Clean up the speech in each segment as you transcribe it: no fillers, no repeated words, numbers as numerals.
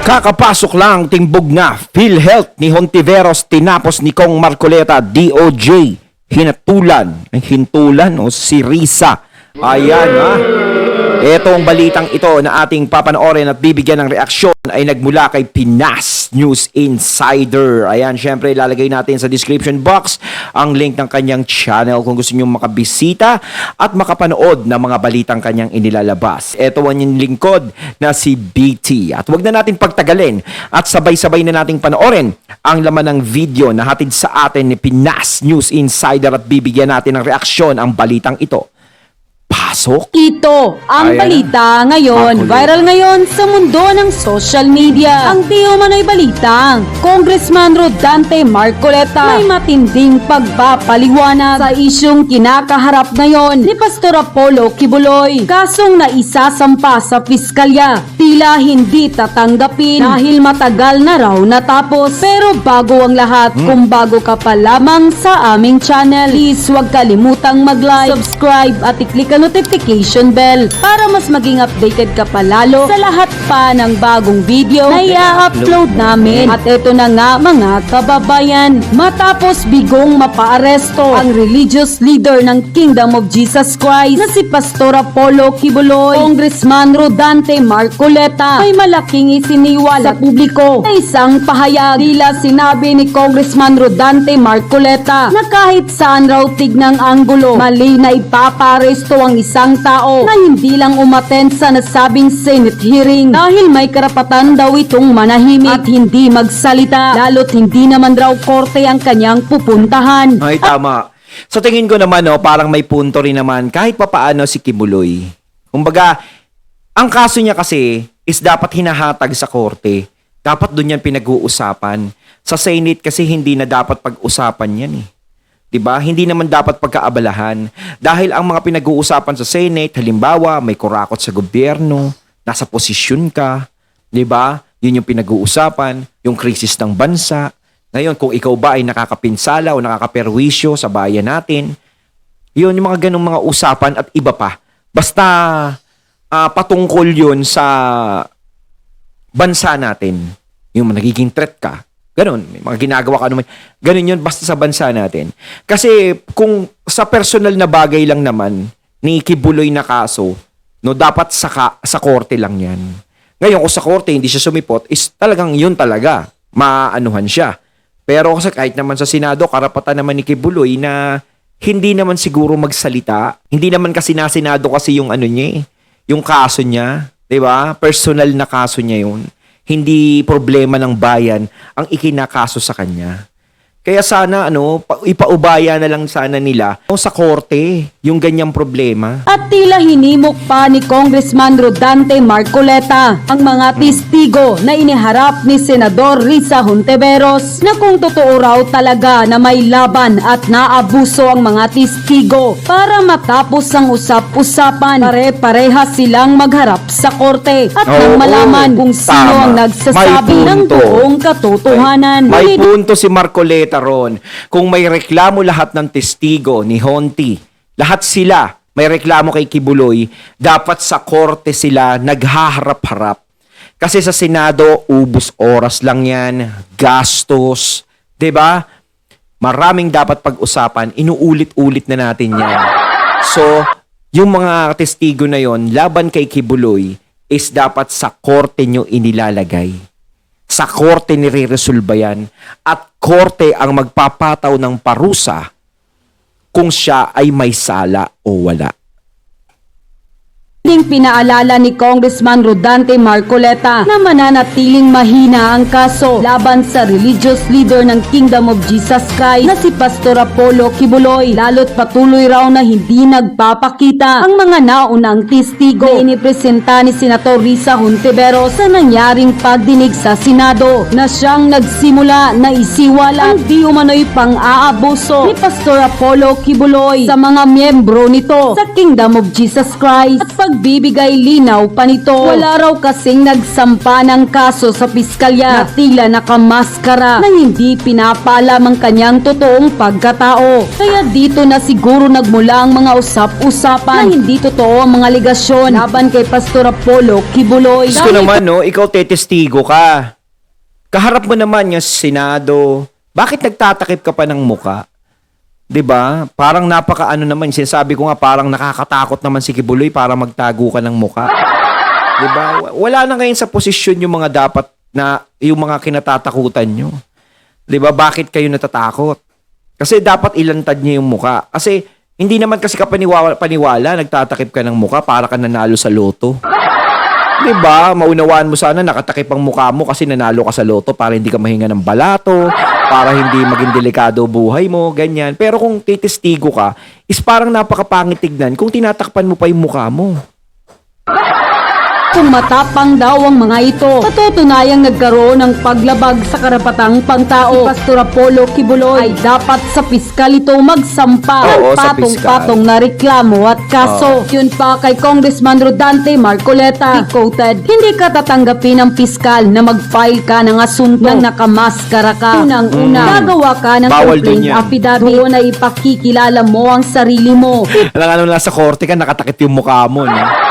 Kakapasok lang timbog na PhilHealth ni Hontiveros tinapos ni Kong Marcoleta DOJ. Hintulan o si Risa. Ayan ha. Etong balitang ito na ating papanoorin at bibigyan ng reaksyon ay nagmula kay Pinas News Insider. Ayan, syempre ilalagay natin sa description box ang link ng kanyang channel kung gusto nyo makabisita at makapanood ng mga balitang kanyang inilalabas. Ito ang yung lingkod na si BT. At wag na natin pagtagalin at sabay-sabay na nating panoorin ang laman ng video na hatid sa atin ni Pinas News Insider at bibigyan natin ng reaksyon ang balitang ito. Pasok? Ito ang balita ngayon. Viral ngayon sa mundo ng social media. Ang di umano'y balitang Congressman Rodante Marcoleta may matinding pagpapaliwanag sa isyong kinakaharap ngayon ni Pastor Apollo Kibuloy. Kasong naisasampa sa piskalya, tila hindi tatanggapin dahil matagal na raw natapos. Pero bago ang lahat, kung bago ka pa lamang sa aming channel, please huwag kalimutang mag-like, subscribe at i-click ang notification bell para mas maging updated ka pa lalo sa lahat pa ng bagong video na i-upload namin. At ito na nga mga kababayan, matapos bigong mapaaresto ang religious leader ng Kingdom of Jesus Christ na si Pastor Apollo Kibuloy, Congressman Rodante Marcoleta ay malaking isiniwala sa publiko na isang pahayag. Tila sinabi ni Congressman Rodante Marcoleta na kahit saan raw tignang anggulo, mali na ipaparesto ang isang tao na hindi lang umattend sa nasabing Senate hearing dahil may karapatan daw itong manahimik at hindi magsalita, lalo't hindi naman raw korte ang kanyang pupuntahan. Ay, tama. Sa tingin ko naman, parang may punto rin naman kahit papaano si Kibuloy. Kumbaga, ang kaso niya kasi is dapat hinahatag sa korte. Dapat doon yan pinag-uusapan. Sa Senate kasi hindi na dapat pag-usapan yan eh. 'Di ba? Hindi naman dapat pagkaabalahan dahil ang mga pinag-uusapan sa Senate, halimbawa, may kurakot sa gobyerno, nasa posisyon ka, 'di ba? 'Yun yung pinag-uusapan, yung krisis ng bansa. Ngayon, kung ikaw ba ay nakakapinsala o nakakaperwisyo sa bayan natin, 'yun yung mga ganung mga usapan at iba pa. Basta patungkol 'yun sa bansa natin, yung nagiging threat ka. Ganon, may mga ginagawa ka naman. Ganon yun, basta sa bansa natin. Kasi kung sa personal na bagay lang naman, ni Kibuloy na kaso, dapat sa korte lang yan. Ngayon, kung sa korte hindi siya sumipot, is talagang yun talaga, maanuhan siya. Pero kasi kahit naman sa Senado, karapatan naman ni Kibuloy na hindi naman siguro magsalita. Hindi naman kasi na Senado kasi yung niya yung kaso niya. 'Di ba? Personal na kaso niya yun. Hindi problema ng bayan ang ikinakaso sa kanya. Kaya sana ipaubaya na lang sana nila sa korte yung ganyang problema. At tila hinimok pa ni Congressman Rodante Marcoleta ang mga testigo na iniharap ni Senador Risa Hontiveros na kung totoo raw talaga na may laban at naabuso ang mga testigo para matapos ang usap-usapan, pare-pareha silang magharap sa korte at nang malaman kung sino ang nagsasabi ng buong katotohanan. May punto si Marcoleta ron. Kung may reklamo lahat ng testigo ni Honti, lahat sila may reklamo kay Kibuloy, dapat sa korte sila naghaharap-harap. Kasi sa Senado, ubos oras lang yan, gastos, 'di ba? Maraming dapat pag-usapan, inuulit-ulit na natin yan. So, yung mga testigo na yon laban kay Kibuloy is dapat sa korte nyo inilalagay. Sa korte nire-resolba yan at korte ang magpapataw ng parusa kung siya ay may sala o wala. Pinaalala ni Congressman Rodante Marcoleta na mananatiling mahina ang kaso laban sa religious leader ng Kingdom of Jesus Christ na si Pastor Apollo Kibuloy, lalo't patuloy raw na hindi nagpapakita ang mga naunang testigo na inipresenta ni Senator Risa Hontiveros sa nangyaring pagdinig sa Senado na siyang nagsimula na isiwala ang di umano'y pang-aabuso ni Pastor Apollo Kibuloy sa mga miyembro nito sa Kingdom of Jesus Christ at nagbibigay linaw pa nito. Wala raw kasing nagsampa ng kaso sa piskalya na tila nakamaskara na hindi pinapaalam ang kanyang totoong pagkatao. Kaya dito na siguro nagmula ang mga usap-usapan na hindi totoo ang mga aligasyon laban kay Pastor Apollo Kibuloy. Diyos ko naman, no, ikaw tetestigo ka. Kaharap mo naman yung Senado. Bakit nagtatakip ka pa ng muka? 'Di ba? Parang napakaano naman, sinasabi ko nga parang nakakatakot naman si Kibuloy para magtago ka ng muka. 'Di ba? Wala na ngayon sa posisyon yung mga dapat na yung mga kinatatakutan nyo. 'Di ba? Bakit kayo natatakot? Kasi dapat ilantad niyo yung muka. Kasi hindi naman kasi ka paniwala nagtatakip ka ng muka para ka nanalo sa loto. 'Di ba? Maunawaan mo sana nakatakip ang mukha mo kasi nanalo ka sa loto para hindi ka mahinga ng balato, para hindi maging delikado buhay mo, ganyan. Pero kung titestigo ka, is parang napakapangit tignan kung tinatakpan mo pa yung mukha mo. Kung matapang daw ang mga ito, patutunayang nagkaroon ng paglabag sa karapatang pangtao. Si Pastor Apollo Kibuloy ay dapat sa piskal ito magsampa ng Oo, sa patong-patong na reklamo at kaso. Yun pa kay Congressman Rodante Marcoleta. He quoted, hindi ka tatanggapin ng piskal na mag-file ka ng asunto nang nakamaskara ka. Unang-una, gagawa ka ng Bawal complaint din yan. affidavit. Doon ay ipakikilala mo ang sarili mo. Alam nga nasa korte ka, nakatakip yung mukha mo. No?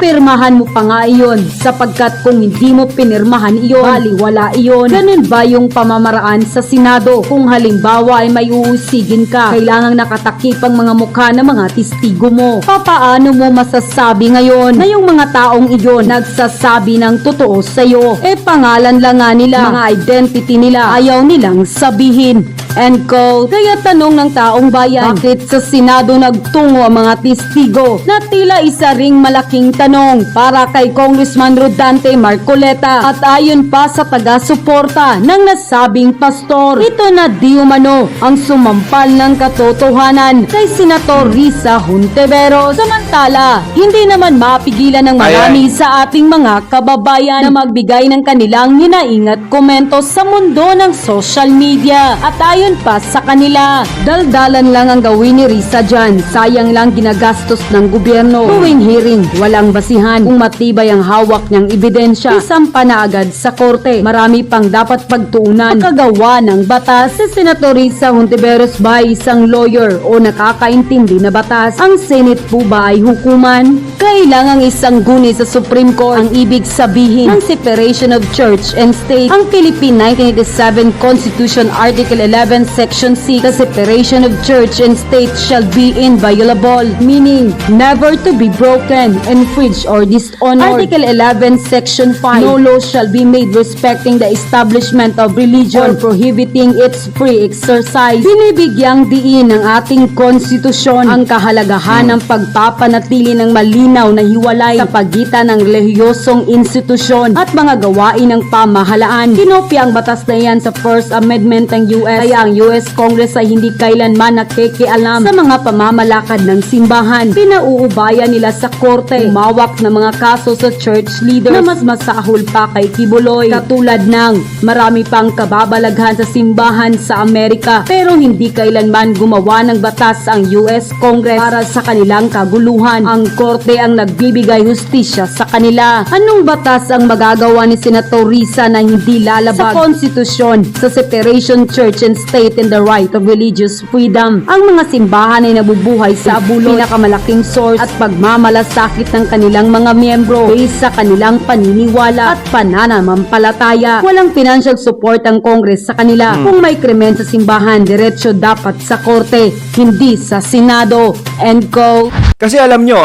Pirmahan mo pa nga iyon sapagkat kung hindi mo pinirmahan iyon, baliwala iyon. Ganun ba yung pamamaraan sa Senado? Kung halimbawa ay may uusigin ka, kailangang nakatakip ang mga mukha ng mga testigo mo. Papaano mo masasabi ngayon na yung mga taong iyon nagsasabi ng totoo sa'yo? Pangalan lang nga nila, mga identity nila, ayaw nilang sabihin. End quote. Kaya tanong ng taong bayan, bakit sa Senado nagtungo ang mga testigo na tila isa ring malaking tanong para kay Congressman Rodante Marcoleta at ayon pa sa taga-suporta ng nasabing pastor. Ito na di umano ang sumampal ng katotohanan kay Senator Risa Hontiveros. Samantala, hindi naman mapigilan ng marami sa ating mga kababayan na magbigay ng kanilang hinaing at komento sa mundo ng social media. At ayon pa sa kanila, daldalan lang ang gawin ni Risa dyan. Sayang lang ginagastos ng gobyerno. Tuwing hearing, walang basihan. Kung matibay ang hawak niyang ebidensya, isampa na agad sa korte. Marami pang dapat pagtuunan. Pagkagawa ng batas, si Senator Risa Hontiveros ba ay isang lawyer o nakakaintindi na batas? Ang Senate po ba ay hukuman? Kailangang isang guni sa Supreme Court ang ibig sabihin ng separation of church and state. Ang Philippine 1987 Constitution Article 11 Section 6, the separation of church and state shall be inviolable, meaning never to be broken, infringed or dishonored. Article 11 Section 5, no law shall be made respecting the establishment of religion or prohibiting its free exercise. Binibigyang diin ng ating konstitusyon ang kahalagahan ng pagpapanatili ng malinaw na hiwalay sa pagitan ng relihiyosong institusyon at mga gawain ng pamahalaan. Kinopya ang batas na yan sa First Amendment ng US, kaya ang US Congress ay hindi kailanman nakikialam sa mga pamamalakad ng simbahan. Pinauubayan nila sa korte umawak ng mga kaso sa church leaders na mas masahol pa kay Kibuloy, katulad ng marami pang kababalaghan sa simbahan sa Amerika pero hindi kailanman gumawa ng batas ang US Congress para sa kanilang kaguluhan. Ang korte ang nagbibigay hustisya sa kanila. Anong batas ang magagawa ni Senator Risa na hindi lalabag sa konstitusyon, sa separation church and state and the right of religious freedom? Ang mga simbahan ay nabubuhay sa abuloy, pinakamalaking source at pagmamalasakit ng kanilang mga miyembro based sa kanilang paniniwala at pananampalataya. Walang financial support ang Congress sa kanila. Kung may krimen sa simbahan, diretsyo dapat sa korte, hindi sa Senado. End quote. Kasi alam nyo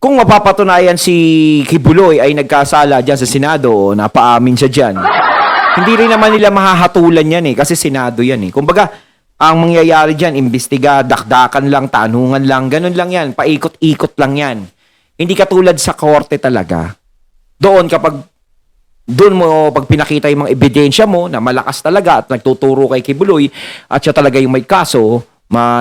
kung mapapatunayan si Kibuloy ay nagkasala dyan sa Senado o napaamin siya dyan, hindi rin naman nila mahahatulan yan kasi Senado yan Kumbaga, ang mangyayari dyan, imbestiga, dakdakan lang, tanungan lang, ganun lang yan, paikot-ikot lang yan. Hindi katulad sa korte talaga. Doon pag pinakita yung mga ebidensya mo na malakas talaga at nagtuturo kay Kibuloy at siya talaga yung may kaso,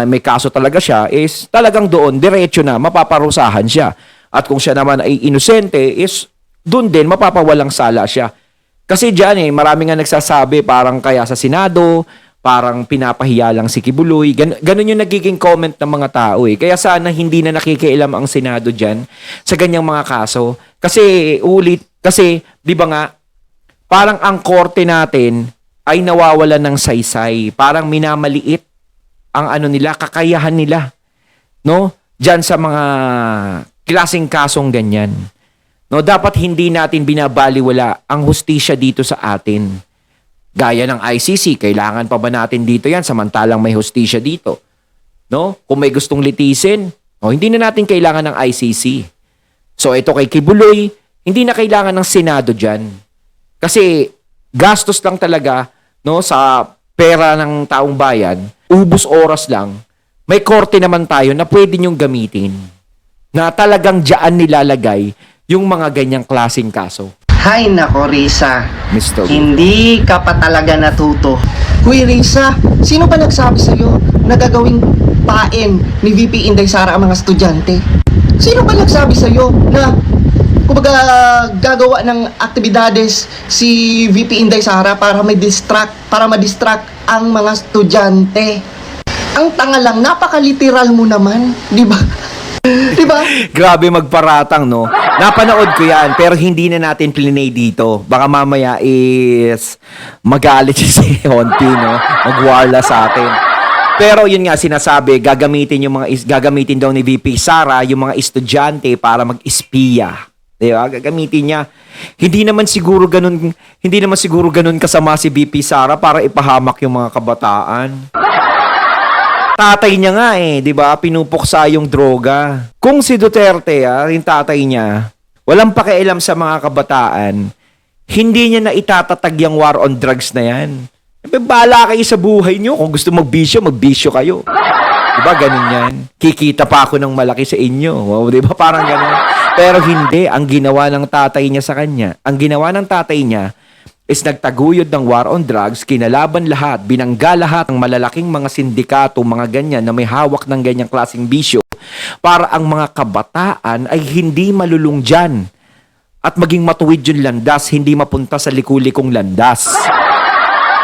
may kaso talaga siya, is talagang doon, diretso na, mapaparusahan siya. At kung siya naman ay inosente, is doon din, mapapawalang sala siya. Kasi dyan marami nga nagsasabi, parang kaya sa Senado, parang pinapahiya lang si Kibuloy. Ganun yung nagiging comment ng mga tao eh. Kaya sana hindi na nakikialam ang Senado dyan sa ganyang mga kaso. Kasi, di ba nga, parang ang korte natin ay nawawalan ng saysay. Parang minamaliit ang kakayahan nila. No? Diyan sa mga klaseng kasong ganyan. No, dapat hindi natin binabaliwala ang hustisya dito sa atin. Gaya ng ICC, kailangan pa ba natin dito yan samantalang may hustisya dito? No? Kung may gustong litisin, hindi na natin kailangan ng ICC. So ito kay Kibuloy, hindi na kailangan ng Senado dyan. Kasi gastos lang talaga, no, sa pera ng taong bayan, ubos oras lang. May korte naman tayo na pwede nyong gamitin na talagang dyan nilalagay yung mga ganyang klaseng kaso. Hay nako, Risa. Mr. Hindi ka pa talaga natuto. Kuya Risa, sino ba nagsabi sa'yo na gagawing pain ni VP Inday Sara ang mga estudyante? Sino ba nagsabi sa'yo na kumbaga gagawa ng aktibidades si VP Inday Sara para ma-distract ang mga estudyante? Ang tanga lang, napaka-literal mo naman, di ba? Di ba? Grabe magparatang, no? Napanood ko yan, pero hindi na natin plinay dito. Baka mamaya is magalit si Honti, no? Magwarla sa atin. Pero yun nga sinasabi, gagamitin daw ni VP Sara yung mga estudyante para mag-espiya. Di ba? Gagamitin niya. Hindi naman siguro ganun kasama si VP Sara para ipahamak yung mga kabataan. Tatay niya nga eh, 'di ba? Pinupuksa yung droga. Kung si Duterte, yung tatay niya, walang pakialam sa mga kabataan, hindi niya na itatatag yung war on drugs na yan. Bahala kayo sa buhay niyo. Kung gusto magbisyo kayo. 'Di ba ganun yan? Kikita pa ako ng malaki sa inyo. Wow, 'di ba? Parang ganun. Pero hindi, ang ginawa ng tatay niya sa kanya, is nagtaguyod ng war on drugs, kinalaban lahat, binangga lahat ng malalaking mga sindikato, mga ganyan na may hawak ng ganyang klaseng bisyo para ang mga kabataan ay hindi malulung dyan at maging matuwid yung landas, hindi mapunta sa likulikong landas.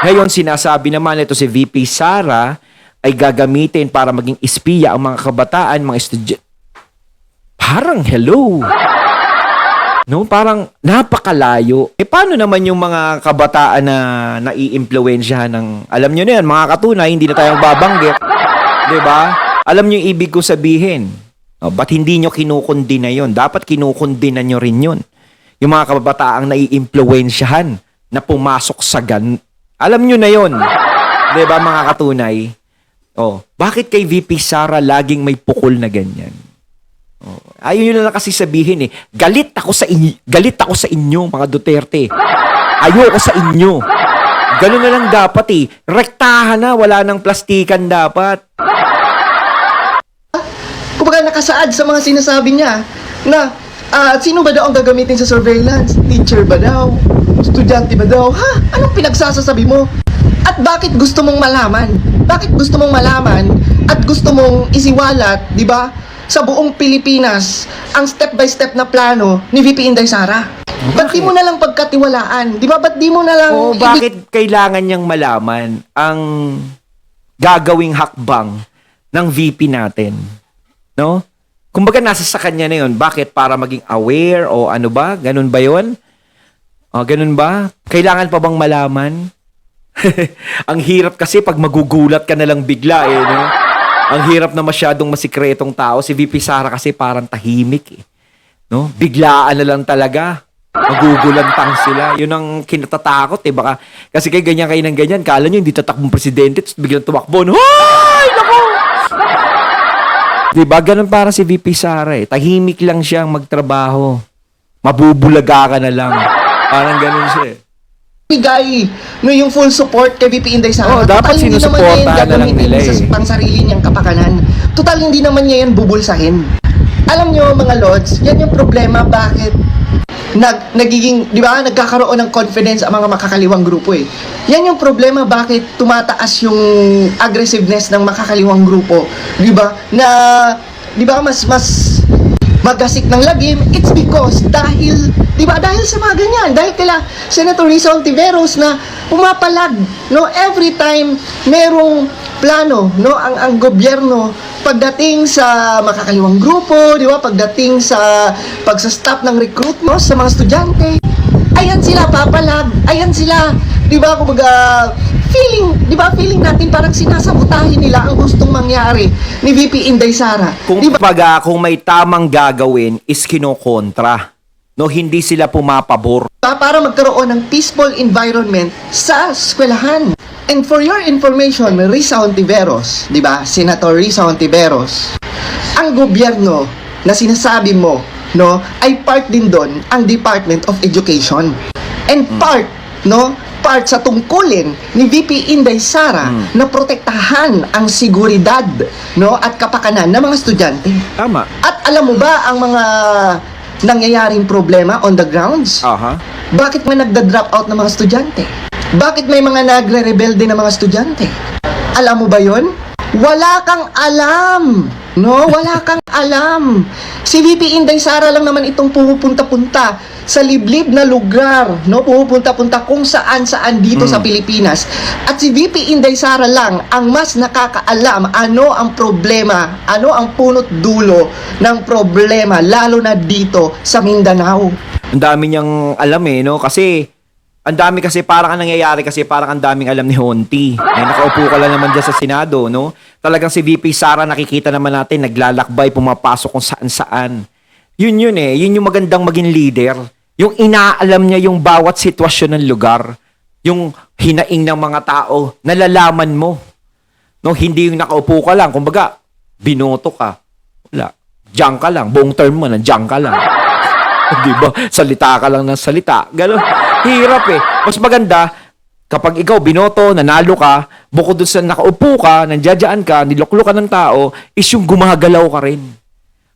Ngayon, sinasabi naman ito si VP Sara ay gagamitin para maging espiya ang mga kabataan, mga estudyante. Parang hello. No, parang napakalayo. Paano naman yung mga kabataan na naiimpluwensyahan ng, alam nyo na yan, mga katunay, hindi na tayong babanggit. 'Di ba? Alam nyo yung ibig ko sabihin. Ba't hindi nyo kinukundina yon? Dapat kinukundina nyo rin yun. Yung mga kabataang naiimpluwensyahan na pumasok sa alam nyo na yon. 'Di ba, mga katunay? Bakit kay VP Sara laging may pukol na ganyan? Ayun yun lang kasi sabihin eh. Galit ako sa inyo, mga Duterte. Ayoko sa inyo. Ganun na lang dapat eh. Rektahan na, wala nang plastikan dapat. Kumbaga nakasaad sa mga sinasabi niya na sino ba daw ang gagamitin sa surveillance? Teacher ba daw? Estudyante ba daw? Ha? Anong pinagsasasabi mo? At bakit gusto mong malaman? Bakit gusto mong malaman at gusto mong isiwalat, di ba, sa buong Pilipinas ang step-by-step na plano ni VP Inday Sara? Ba't di mo na lang pagkatiwalaan? Di ba? Ba't di mo na lang... Bakit kailangan niyang malaman ang gagawing hakbang ng VP natin? No? Kumbaga nasa sa kanya na yun. Bakit? Para maging aware o ano ba? Ganun ba yun? Ganun ba? Kailangan pa bang malaman? Ang hirap kasi pag magugulat ka na lang bigla eh, no? Ang hirap na masyadong masikretong tao. Si VP Sara kasi parang tahimik eh. No? Biglaan na lang talaga. Magugulantang sila. Yun ang kinatatakot eh. Baka, kasi kayo ganyan ng ganyan. Kala nyo hindi tatakbong presidente tapos biglang tumakbo. Hoy! Nako! Diba? Ganun para si VP Sara eh. Tahimik lang siyang magtrabaho. Mabubulaga ka na lang. Parang ganun siya eh. Bigay yung full support kay VP Inday Sara. Dapat sinusuportahan na lang nila eh. Sa pangsarili niyang kapakanan. Total, hindi naman niya yan bubulsahin. Alam niyo mga Lods, yan yung problema bakit nagiging, di ba, nagkakaroon ng confidence ang mga makakaliwang grupo eh. Yan yung problema bakit tumataas yung aggressiveness ng makakaliwang grupo. Di ba? Na, di ba, mas magasik ng lagim, it's because dahil, di ba, dahil sa mga ganyan, dahil kila Senator Risa Ontiveros na pumapalag, no, every time merong plano, no, ang gobyerno pagdating sa makakaliwang grupo, di ba, pagdating sa pagsa-stop ng recruitment sa mga estudyante, ayan sila papalag, ayan sila, di ba, kumbaga, feeling natin parang sinasabotahin nila ang gustong mangyari ni VP Inday Sara. Kung Di ba? kung may tamang gagawin is kinokontra. No, hindi sila pumapabor. Para magkaroon ng peaceful environment sa eskwelahan. And for your information, Risa Ontiveros, di ba, Senator Risa Ontiveros, ang gobyerno na sinasabi mo, no, ay part din doon ang Department of Education. And part sa tungkulin ni VP Inday Sara na protektahan ang seguridad, no, at kapakanan ng mga estudyante. Tama. At alam mo ba ang mga nangyayaring problema on the grounds? Aha. Bakit may nagda-drop out ng mga estudyante? Bakit may mga nagre-rebelde ng mga estudyante? Alam mo ba yon? Wala kang alam. No, wala kang alam. Si VP Inday Sara lang naman itong pumupunta-punta sa liblib na lugar, no? Pumupunta-punta kung saan-saan dito sa Pilipinas. At si VP Inday Sara lang ang mas nakakaalam ano ang problema, ano ang punot dulo ng problema, lalo na dito sa Mindanao. Ang dami niyang alam no? Kasi ang dami kasi parang ang nangyayari kasi parang ang daming alam ni Honti. Nakaupo ka lang naman dyan sa Senado, no? Talagang si VP Sara nakikita naman natin naglalakbay, pumapasok kung saan-saan. Yun yung magandang maging leader. Yung inaalam niya yung bawat sitwasyon ng lugar. Yung hinaing ng mga tao, nalalaman mo. No, hindi yung nakaupo ka lang. Kumbaga, binoto ka. Wala. Diyan ka lang. Buong term mo, nandiyan ka lang. Di ba? Salita ka lang ng salita. Ganon. Hirap Mas maganda, kapag ikaw binoto, nanalo ka, bukod dun sa nakaupo ka, nandiyadyaan ka, niloklo ka ng tao, is yung gumagalaw ka rin.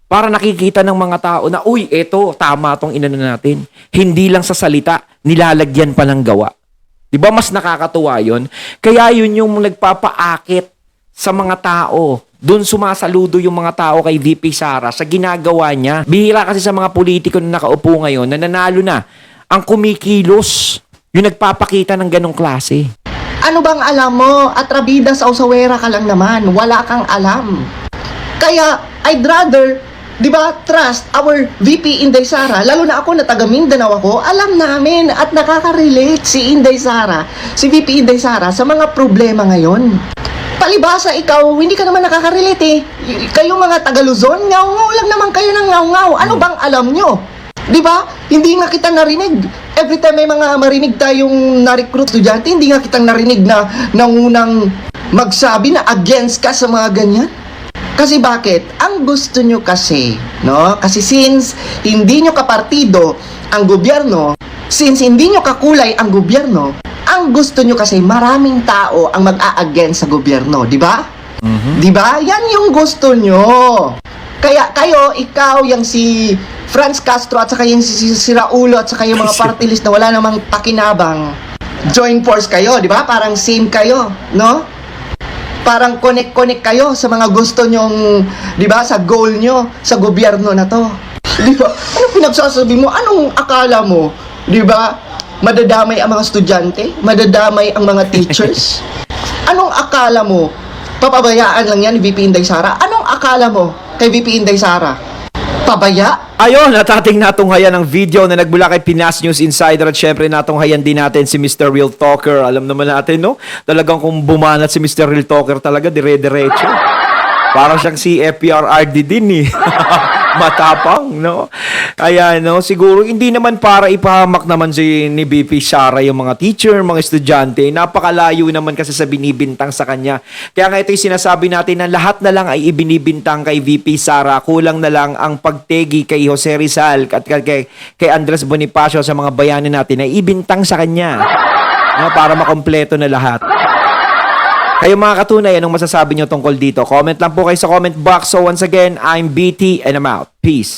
Para nakikita ng mga tao na, uy, eto, tama tong inano natin. Hindi lang sa salita, nilalagyan pa ng gawa. Di ba mas nakakatuwa yun? Kaya yun yung nagpapaakit sa mga tao. Doon sumasaludo yung mga tao kay VP Sara sa ginagawa niya. Bihira kasi sa mga politiko na nakaupo ngayon na nanalo na. Ang kumikilos, yung nagpapakita ng ganong klase. Ano bang alam mo? Atrabida sa usawera ka lang naman. Wala kang alam. Kaya, I'd rather, di ba, trust our VP Inday Sara, lalo na ako na taga Mindanao ako, alam namin at nakaka-relate si Inday Sara, si VP Inday Sara sa mga problema ngayon. Palibasa ikaw, hindi ka naman nakaka-relate Kayo mga taga Luzon, ngaw-ngaw lang naman kayo ng ngaw-ngaw. Ano bang alam nyo? Di ba? Hindi nga kita narinig. Every time may mga marinig tayong na-recruit estudyante, hindi nga kitang narinig na nangunang magsabi na against ka sa mga ganyan. Kasi bakit? Ang gusto nyo kasi, no? Kasi since hindi nyo kapartido ang gobyerno, since hindi nyo kakulay ang gobyerno, ang gusto nyo kasi maraming tao ang mag-a-against sa gobyerno, di ba? Di ba? Yan yung gusto nyo. Kaya kayo, ikaw, yung si Franz Castro at saka yung si Raulo at saka yung mga party list na wala namang pakinabang, join force kayo, di ba? Parang same kayo, no? Parang connect kayo sa mga gusto nyong, di ba, sa goal nyo, sa gobyerno na to. Di ba? Anong pinagsasabi mo? Anong akala mo? Di ba? Madadamay ang mga estudyante? Madadamay ang mga teachers? Anong akala mo? Papabayaan lang yan ni VP Inday Sara? Anong akala mo kay VP Inday Sara? Pabaya? Ayun, at ating natunghayan ng video na nagmula kay Pinas News Insider at syempre natunghayan din natin si Mr. Real Talker. Alam naman natin, no? Talagang kung bumanat si Mr. Real Talker talaga, dire-diretso. Parang siyang si FPRRD din Matapang, no? Kaya, no, siguro hindi naman para ipahamak naman ni BP Sara yung mga teacher, mga estudyante. Napakalayo naman kasi sa binibintang sa kanya. Kaya nga ito yung sinasabi natin na lahat na lang ay ibinibintang kay VP Sara. Kulang na lang ang pagtegi kay Jose Rizal at kay Andres Bonifacio sa mga bayanin natin na ibintang sa kanya. No, para makompleto na lahat. Kayo mga katunay, anong masasabi nyo tungkol dito? Comment lang po kayo sa comment box. So once again, I'm BT and I'm out. Peace.